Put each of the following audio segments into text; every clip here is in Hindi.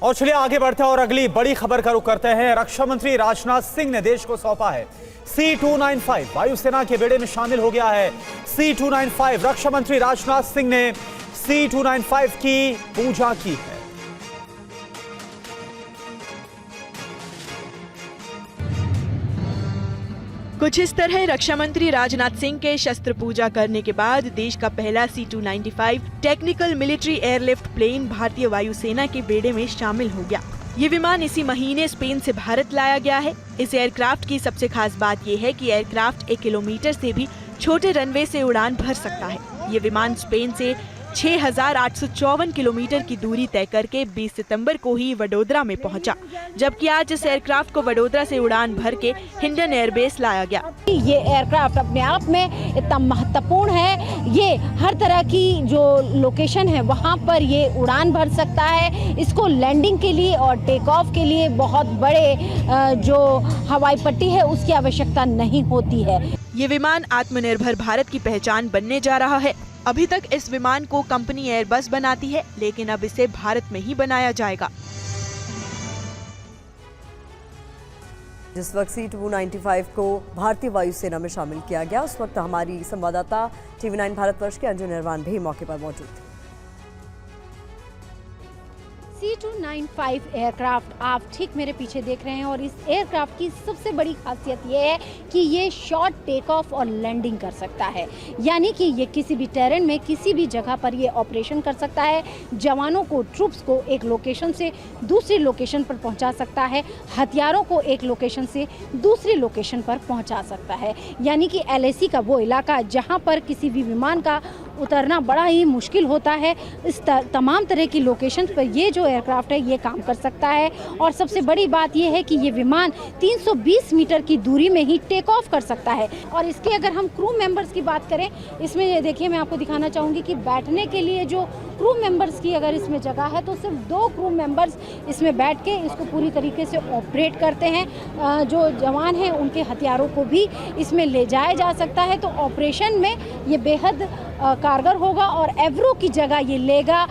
और चलिए आगे बढ़ते हैं और अगली बड़ी खबर का रुख करते हैं। रक्षा मंत्री राजनाथ सिंह ने देश को सौंपा है C-295। वायुसेना के बेड़े में शामिल हो गया है C-295। रक्षा मंत्री राजनाथ सिंह ने C-295 की पूजा की है। कुछ इस तरह रक्षा मंत्री राजनाथ सिंह के शस्त्र पूजा करने के बाद देश का पहला C-295 technical military airlift plane भारतीय वायुसेना के बेड़े में शामिल हो गया। ये विमान इसी महीने स्पेन से भारत लाया गया है। इस एयरक्राफ्ट की सबसे खास बात ये है कि एयरक्राफ्ट 1 किलोमीटर से भी छोटे रनवे से उड़ान भर सकता है। ये विमान स्पेन से 6,854 किलोमीटर की दूरी तय करके 20 सितंबर को ही वडोदरा में पहुंचा, जबकि आज इस एयरक्राफ्ट को वडोदरा से उड़ान भर के हिंडन एयरबेस लाया गया। ये एयरक्राफ्ट अपने आप में इतना महत्वपूर्ण है। ये हर तरह की जो लोकेशन है वहाँ पर ये उड़ान भर सकता है। इसको लैंडिंग के लिए और टेक ऑफ के लिए बहुत बड़े जो हवाई पट्टी है उसकी आवश्यकता नहीं होती है। ये विमान आत्मनिर्भर भारत की पहचान बनने जा रहा है। अभी तक इस विमान को कंपनी एयरबस बनाती है, लेकिन अब इसे भारत में ही बनाया जाएगा। जिस वक्त C-295 को भारतीय वायुसेना में शामिल किया गया, उस वक्त हमारी संवाददाता TV9 भारतवर्ष के अंजू निर्वाण भी मौके पर मौजूद थे। C-295 एयरक्राफ्ट आप ठीक मेरे पीछे देख रहे हैं और इस एयरक्राफ्ट की सबसे बड़ी खासियत ये है कि ये शॉर्ट टेक ऑफ और लैंडिंग कर सकता है, यानी कि ये किसी भी टेरेन में किसी भी जगह पर ये ऑपरेशन कर सकता है। जवानों को, ट्रूप्स को एक लोकेशन से दूसरी लोकेशन पर पहुंचा सकता है, हथियारों को एक लोकेशन से दूसरी लोकेशन पर पहुंचा सकता है। यानी कि LAC का वो इलाका जहाँ पर किसी भी विमान का उतरना बड़ा ही मुश्किल होता है, इस तमाम तरह की लोकेशन पर ये जो एयरक्राफ्ट है ये काम कर सकता है। और सबसे बड़ी बात ये है कि ये विमान 320 मीटर की दूरी में ही टेक ऑफ कर सकता है। और इसके अगर हम क्रू मेंबर्स की बात करें, इसमें ये देखिए मैं आपको दिखाना चाहूँगी कि बैठने के लिए जो क्रू मेंबर्स की अगर इसमें जगह है तो सिर्फ 2 क्रू मेंबर्स इसमें बैठ के इसको पूरी तरीके से ऑपरेट करते हैं। जो जवान हैं उनके हथियारों को भी इसमें ले जाया जा सकता है, तो ऑपरेशन में ये बेहद कारगर होगा और एवरो की जगह ये लेगा।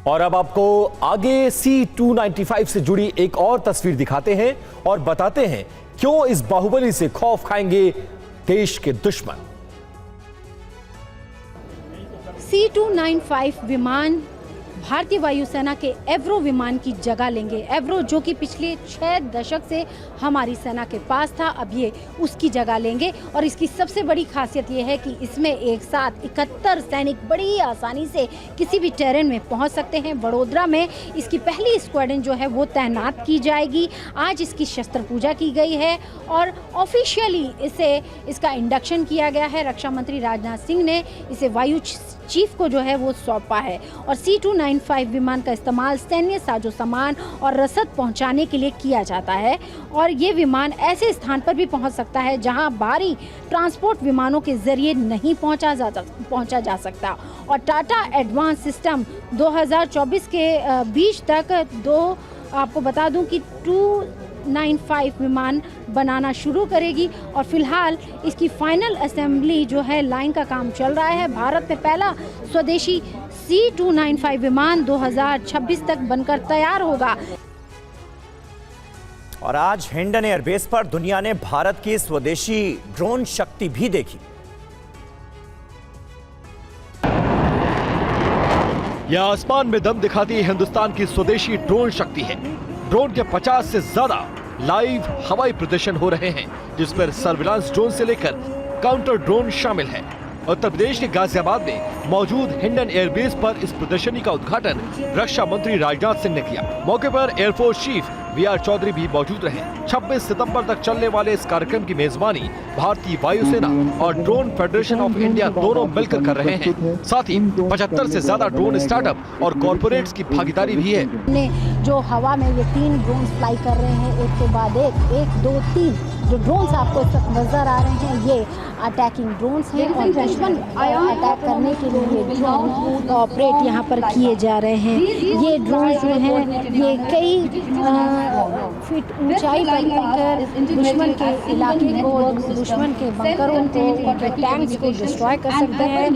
और अब आपको आगे C-295 से जुड़ी एक और तस्वीर दिखाते हैं और बताते हैं क्यों इस बाहुबली से खौफ खाएंगे देश के दुश्मन। C-295 विमान भारतीय वायुसेना के एवरो विमान की जगह लेंगे। एवरो जो कि पिछले 6 दशक से हमारी सेना के पास था, अब ये उसकी जगह लेंगे। और इसकी सबसे बड़ी खासियत ये है कि इसमें एक साथ 71 सैनिक बड़ी आसानी से किसी भी टेरेन में पहुंच सकते हैं। वडोदरा में इसकी पहली स्क्वाड्रन जो है वो तैनात की जाएगी। आज इसकी शस्त्र पूजा की गई है और ऑफिशियली इसका इंडक्शन किया गया है। रक्षा मंत्री राजनाथ सिंह ने इसे वायु चीफ को जो है वो सौंपा है। और C-295 विमान का इस्तेमाल सैन्य साजो सामान और रसद पहुंचाने के लिए किया जाता है। और ये विमान ऐसे स्थान पर भी पहुंच सकता है जहां भारी ट्रांसपोर्ट विमानों के जरिए नहीं पहुंचा जा सकता। और टाटा एडवांस सिस्टम 2024 के बीच तक आपको बता दूं कि 295 विमान बनाना शुरू करेगी। और फिलहाल इसकी फाइनल असेंबली जो है लाइन का काम चल रहा है। भारत में पहला स्वदेशी C-295 विमान 2026 तक बनकर तैयार होगा। और आज हिंडन एयरबेस पर दुनिया ने भारत की स्वदेशी ड्रोन शक्ति भी देखी। यह आसमान में दम दिखाती हिंदुस्तान की स्वदेशी ड्रोन शक्ति है। ड्रोन के 50 से ज्यादा लाइव हवाई प्रदर्शन हो रहे हैं, जिसमें सर्विलांस ड्रोन से लेकर काउंटर ड्रोन शामिल है। उत्तर प्रदेश के गाजियाबाद में मौजूद हिंडन एयरबेस पर इस प्रदर्शनी का उद्घाटन रक्षा मंत्री राजनाथ सिंह ने किया। मौके पर एयरफोर्स चीफ VR चौधरी भी मौजूद रहे। 26 सितंबर तक चलने वाले इस कार्यक्रम की मेजबानी भारतीय वायुसेना और ड्रोन फेडरेशन ऑफ इंडिया दोनों मिलकर कर रहे हैं। साथ ही 75 से ज्यादा ड्रोन स्टार्टअप और कॉर्पोरेट्स की भागीदारी भी है। जो हवा में ये 3 ड्रोन फ्लाई कर रहे हैं, एक के बाद एक 2 3 जो ड्रोन्स आपको इस वक्त नजर आ रहे हैं ये अटैकिंग ड्रोन्स हैं और दुश्मन अटैक करने के लिए ड्रोन ऑपरेट यहाँ पर किए जा रहे हैं। ये ड्रोन जो हैं ये कई फीट ऊंचाई पर उड़कर दुश्मन के इलाके को, दुश्मन के बंकरों को, उनके टैंक्स को डिस्ट्रॉय कर सकते हैं।